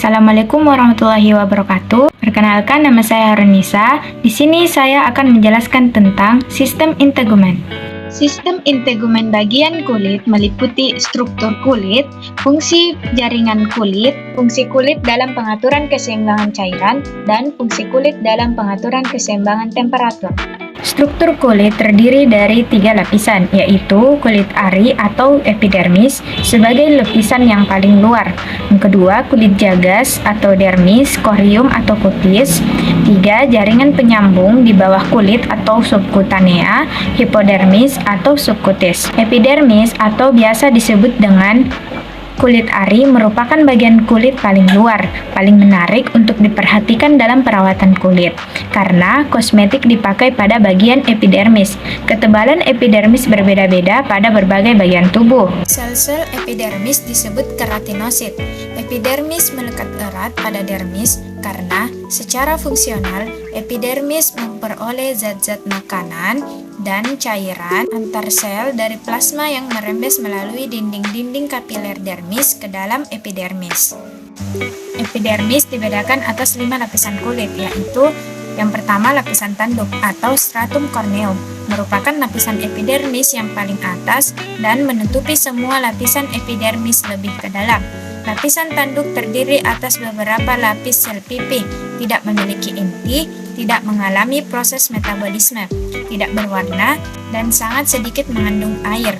Assalamualaikum warahmatullahi wabarakatuh. Perkenalkan, nama saya Harunisa. Di sini saya akan menjelaskan tentang sistem integumen. Sistem integumen bagian kulit meliputi struktur kulit, fungsi jaringan kulit, fungsi kulit dalam pengaturan keseimbangan cairan, dan fungsi kulit dalam pengaturan keseimbangan temperatur. Struktur kulit terdiri dari 3 lapisan, yaitu kulit ari atau epidermis sebagai lapisan yang paling luar. Yang kedua, kulit jagas atau dermis, korium atau kutis. 3. Jaringan penyambung di bawah kulit atau subkutanea, hipodermis atau subkutis. Epidermis atau biasa disebut dengan kulit ari merupakan bagian kulit paling luar, paling menarik untuk diperhatikan dalam perawatan kulit, karena kosmetik dipakai pada bagian epidermis. Ketebalan epidermis berbeda-beda pada berbagai bagian tubuh. Sel-sel epidermis disebut keratinosit. Epidermis melekat erat pada dermis karena secara fungsional epidermis memperoleh zat-zat makanan dan cairan antar sel dari plasma yang merembes melalui dinding-dinding kapiler dermis ke dalam epidermis. Epidermis dibedakan atas 5 lapisan kulit, yaitu yang pertama lapisan tanduk atau stratum corneum, merupakan lapisan epidermis yang paling atas dan menutupi semua lapisan epidermis lebih ke dalam. Lapisan tanduk terdiri atas beberapa lapis sel pipih, tidak memiliki inti, tidak mengalami proses metabolisme, tidak berwarna, dan sangat sedikit mengandung air.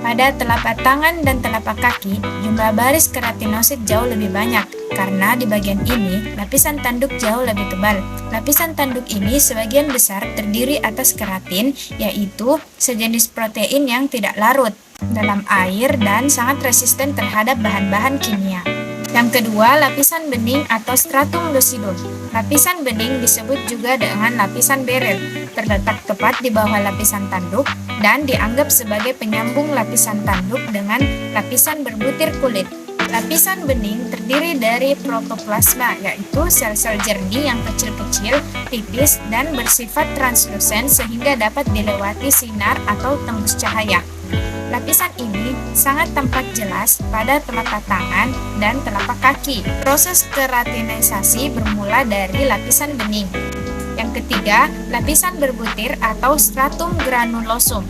Pada telapak tangan dan telapak kaki, jumlah baris keratinosit jauh lebih banyak, karena di bagian ini, lapisan tanduk jauh lebih tebal. Lapisan tanduk ini sebagian besar terdiri atas keratin, yaitu sejenis protein yang tidak larut dalam air dan sangat resisten terhadap bahan-bahan kimia. Yang kedua, lapisan bening atau stratum lucidum. Lapisan bening disebut juga dengan lapisan beril, terletak tepat di bawah lapisan tanduk dan dianggap sebagai penyambung lapisan tanduk dengan lapisan berbutir kulit. Lapisan bening terdiri dari protoplasma, yaitu sel-sel jernih yang kecil-kecil, tipis, dan bersifat translusen sehingga dapat dilewati sinar atau tembus cahaya. Lapisan ini sangat tampak jelas pada telapak tangan dan telapak kaki. Proses keratinisasi bermula dari lapisan bening. Yang ketiga, lapisan berbutir atau stratum granulosum.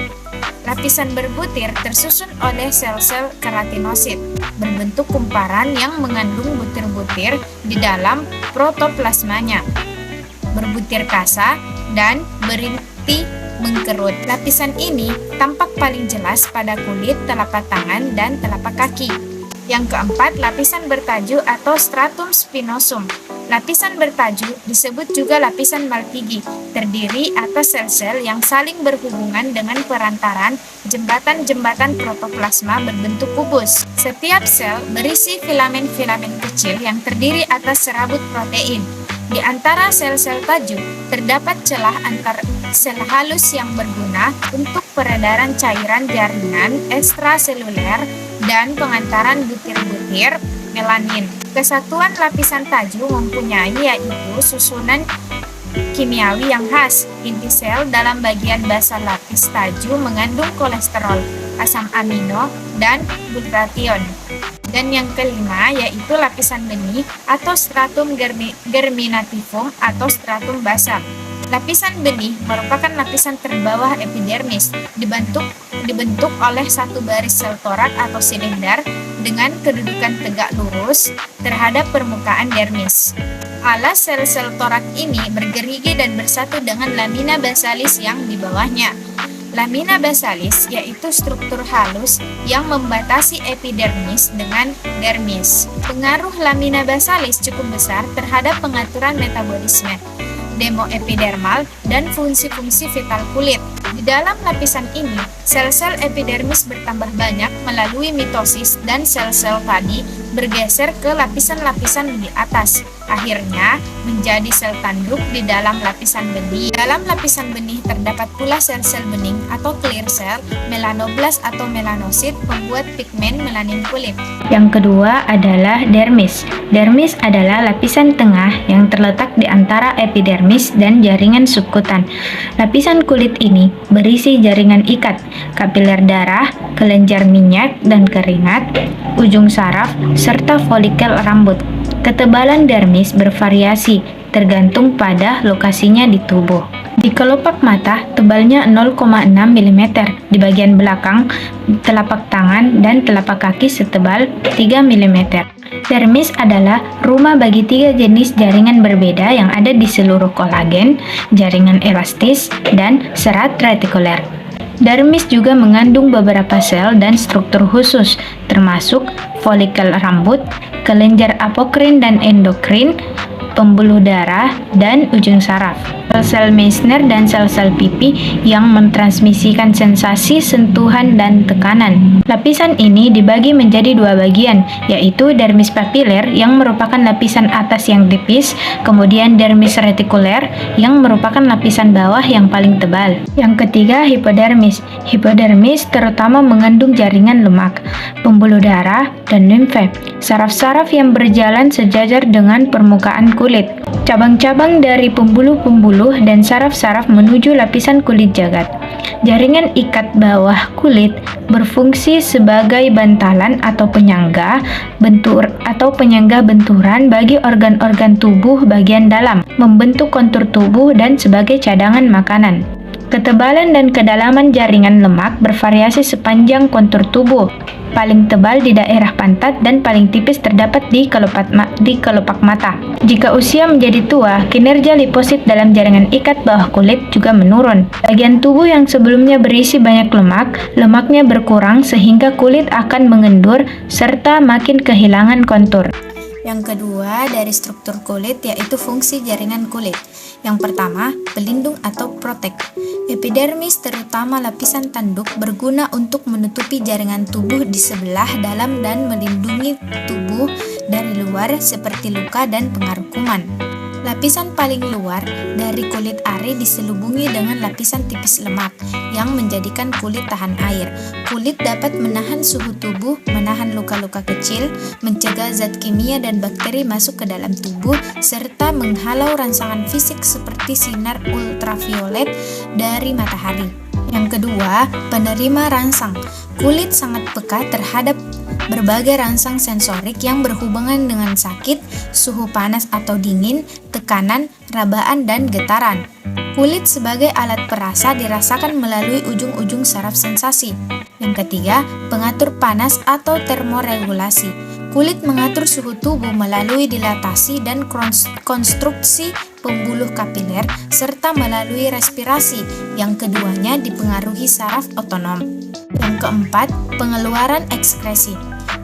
Lapisan berbutir tersusun oleh sel-sel keratinosit, berbentuk kumparan yang mengandung butir-butir di dalam protoplasmanya, berbutir kasa, dan berinti mengkerut. Lapisan ini tampak paling jelas pada kulit, telapak tangan, dan telapak kaki. Yang keempat, lapisan bertaju atau stratum spinosum. Lapisan bertaju disebut juga lapisan Malpighi, terdiri atas sel-sel yang saling berhubungan dengan perantaran jembatan-jembatan protoplasma berbentuk kubus. Setiap sel berisi filamen-filamen kecil yang terdiri atas serabut protein. Di antara sel-sel taju, terdapat celah antar sel halus yang berguna untuk peredaran cairan jaringan ekstraseluler dan pengantaran butir-butir melanin. Kesatuan lapisan taju mempunyai yaitu susunan kimiawi yang khas. Inti sel dalam bagian basal lapis taju mengandung kolesterol, asam amino, dan glutathione. Dan yang kelima yaitu lapisan benih atau stratum germinativum atau stratum basal. Lapisan benih merupakan lapisan terbawah epidermis, dibentuk oleh satu baris sel torak atau silinder dengan kedudukan tegak lurus terhadap permukaan dermis. Alas sel-sel torak ini bergerigi dan bersatu dengan lamina basalis yang di bawahnya. Lamina basalis yaitu struktur halus yang membatasi epidermis dengan dermis. Pengaruh lamina basalis cukup besar terhadap pengaturan metabolisme, demoepidermal, dan fungsi-fungsi vital kulit. Di dalam lapisan ini, sel-sel epidermis bertambah banyak melalui mitosis dan sel-sel tadi bergeser ke lapisan-lapisan di atas. Akhirnya, menjadi sel tanduk di dalam lapisan benih. Dalam lapisan benih terdapat pula sel-sel bening atau clear cell, melanoblast atau melanosit, pembuat pigmen melanin kulit. Yang kedua adalah dermis. Dermis adalah lapisan tengah yang terletak di antara epidermis dan jaringan subkutan. Lapisan kulit ini berisi jaringan ikat, kapiler darah, kelenjar minyak dan keringat, ujung saraf, serta folikel rambut. Ketebalan dermis bervariasi tergantung pada lokasinya di tubuh. Di kelopak mata, tebalnya 0,6 mm, di bagian belakang, telapak tangan, dan telapak kaki setebal 3 mm. Dermis adalah rumah bagi 3 jenis jaringan berbeda yang ada di seluruh kolagen, jaringan elastis, dan serat retikuler. Dermis juga mengandung beberapa sel dan struktur khusus, termasuk folikel rambut, kelenjar apokrin dan endokrin, pembuluh darah, dan ujung saraf. Sel-sel Meissner dan sel-sel pipi yang mentransmisikan sensasi, sentuhan, dan tekanan. Lapisan ini dibagi menjadi 2 bagian, yaitu dermis papiler yang merupakan lapisan atas yang tipis, kemudian dermis retikuler yang merupakan lapisan bawah yang paling tebal. Yang ketiga, hipodermis. Hipodermis terutama mengandung jaringan lemak, pembuluh darah, dan limfe, saraf-saraf yang berjalan sejajar dengan permukaan kulit. Cabang-cabang dari pembuluh-pembuluh dan saraf-saraf menuju lapisan kulit jagat. Jaringan ikat bawah kulit berfungsi sebagai bantalan atau penyangga benturan bagi organ-organ tubuh bagian dalam, membentuk kontur tubuh dan sebagai cadangan makanan. Ketebalan dan kedalaman jaringan lemak bervariasi sepanjang kontur tubuh. Paling tebal di daerah pantat dan paling tipis terdapat di kelopak mata. Jika usia menjadi tua, kinerja liposit dalam jaringan ikat bawah kulit juga menurun. Bagian tubuh yang sebelumnya berisi banyak lemak, lemaknya berkurang sehingga kulit akan mengendur serta makin kehilangan kontur. Yang kedua, dari struktur kulit yaitu fungsi jaringan kulit. Yang pertama, pelindung atau protek. Epidermis, terutama lapisan tanduk, berguna untuk menutupi jaringan tubuh di sebelah dalam dan melindungi tubuh dari luar seperti luka dan pengaruh kuman. Lapisan paling luar dari kulit ari diselubungi dengan lapisan tipis lemak yang menjadikan kulit tahan air. Kulit dapat menahan suhu tubuh, menahan luka-luka kecil, mencegah zat kimia dan bakteri masuk ke dalam tubuh, serta menghalau rangsangan fisik seperti sinar ultraviolet dari matahari. Yang kedua, penerima rangsang. Kulit sangat peka terhadap berbagai rangsang sensorik yang berhubungan dengan sakit, suhu panas atau dingin, tekanan, rabaan, dan getaran. Kulit sebagai alat perasa dirasakan melalui ujung-ujung saraf sensasi. Yang ketiga, pengatur panas atau termoregulasi. Kulit mengatur suhu tubuh melalui dilatasi dan konstruksi pembuluh kapiler serta melalui respirasi, yang keduanya dipengaruhi saraf otonom. Yang keempat, pengeluaran ekskresi.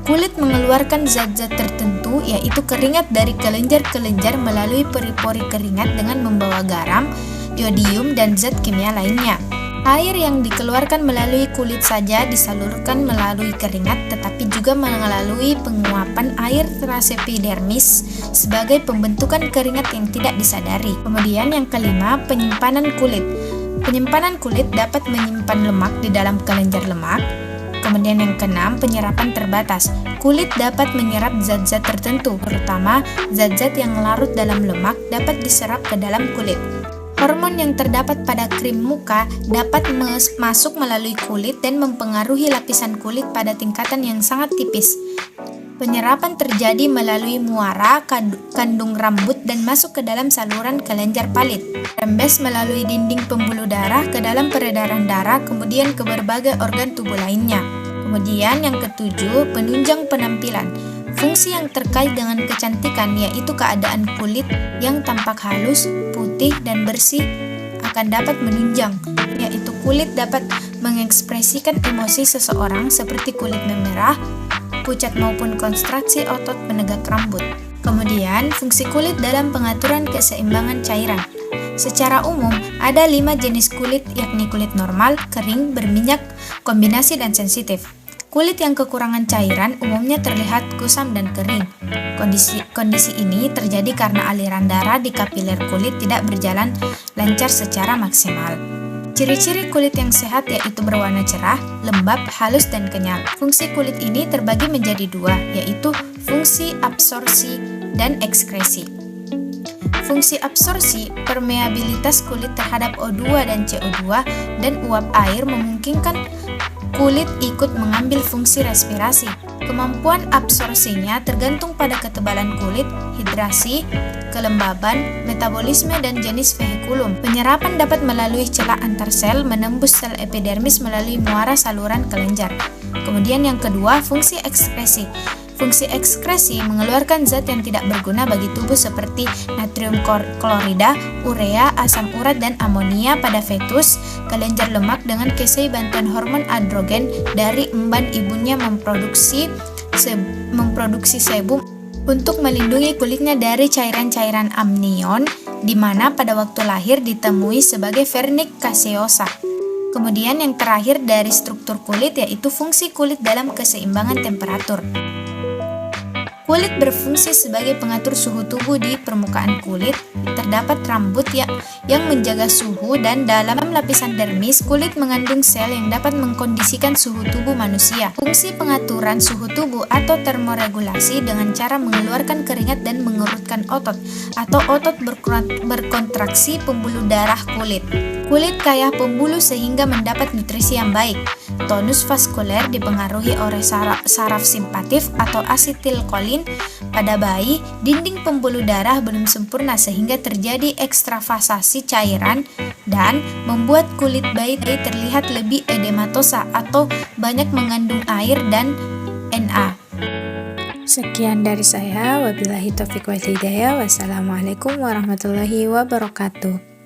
Kulit mengeluarkan zat-zat tertentu, yaitu keringat dari kelenjar-kelenjar melalui pori-pori keringat dengan membawa garam, iodium, dan zat kimia lainnya. Air yang dikeluarkan melalui kulit saja disalurkan melalui keringat, tetapi juga melalui penguapan air transepidermis sebagai pembentukan keringat yang tidak disadari. Kemudian yang kelima, penyimpanan kulit. Penyimpanan kulit dapat menyimpan lemak di dalam kelenjar lemak. Kemudian yang keenam, penyerapan terbatas. Kulit dapat menyerap zat-zat tertentu, terutama zat-zat yang larut dalam lemak dapat diserap ke dalam kulit. Hormon yang terdapat pada krim muka dapat masuk melalui kulit dan mempengaruhi lapisan kulit pada tingkatan yang sangat tipis. Penyerapan terjadi melalui muara, kandung rambut, dan masuk ke dalam saluran kelenjar palit. Rembes melalui dinding pembuluh darah ke dalam peredaran darah, kemudian ke berbagai organ tubuh lainnya. Kemudian yang ketujuh, penunjang penampilan. Fungsi yang terkait dengan kecantikan yaitu keadaan kulit yang tampak halus, putih, dan bersih akan dapat menunjang, yaitu kulit dapat mengekspresikan emosi seseorang seperti kulit memerah, pucat maupun kontraksi otot penegak rambut. Kemudian, fungsi kulit dalam pengaturan keseimbangan cairan. Secara umum, ada 5 jenis kulit, yakni kulit normal, kering, berminyak, kombinasi, dan sensitif. Kulit yang kekurangan cairan umumnya terlihat kusam dan kering. Kondisi ini terjadi karena aliran darah di kapiler kulit tidak berjalan lancar secara maksimal. Ciri-ciri kulit yang sehat yaitu berwarna cerah, lembab, halus, dan kenyal. Fungsi kulit ini terbagi menjadi 2, yaitu fungsi absorpsi dan ekskresi. Fungsi absorpsi, permeabilitas kulit terhadap O2 dan CO2 dan uap air memungkinkan kulit ikut mengambil fungsi respirasi. Kemampuan absorpsinya tergantung pada ketebalan kulit, hidrasi, kelembaban, metabolisme, dan jenis vehikulum. Penyerapan dapat melalui celah antar sel, menembus sel epidermis melalui muara saluran kelenjar. Kemudian yang kedua, fungsi ekskresi. Fungsi ekskresi mengeluarkan zat yang tidak berguna bagi tubuh seperti natrium klorida, urea, asam urat, dan amonia pada fetus. Kelenjar lemak dengan bantuan hormon androgen dari emban ibunya memproduksi sebum untuk melindungi kulitnya dari cairan-cairan amnion, di mana pada waktu lahir ditemui sebagai vernik caseosa. Kemudian yang terakhir dari struktur kulit yaitu fungsi kulit dalam keseimbangan temperatur. Kulit berfungsi sebagai pengatur suhu tubuh di permukaan kulit. Terdapat rambut yang menjaga suhu, dan dalam lapisan dermis, kulit mengandung sel yang dapat mengkondisikan suhu tubuh manusia. Fungsi pengaturan suhu tubuh atau termoregulasi dengan cara mengeluarkan keringat dan mengerutkan otot atau otot berkontraksi pembuluh darah kulit. Kulit kaya pembuluh sehingga mendapat nutrisi yang baik. Tonus vaskuler dipengaruhi oleh saraf simpatif atau asetilkolin pada bayi. Dinding pembuluh darah belum sempurna sehingga terjadi ekstravasasi cairan dan membuat kulit bayi terlihat lebih edematosa atau banyak mengandung air dan Na. Sekian dari saya, wabillahi taufiq wal hidayah. Wassalamualaikum warahmatullahi wabarakatuh.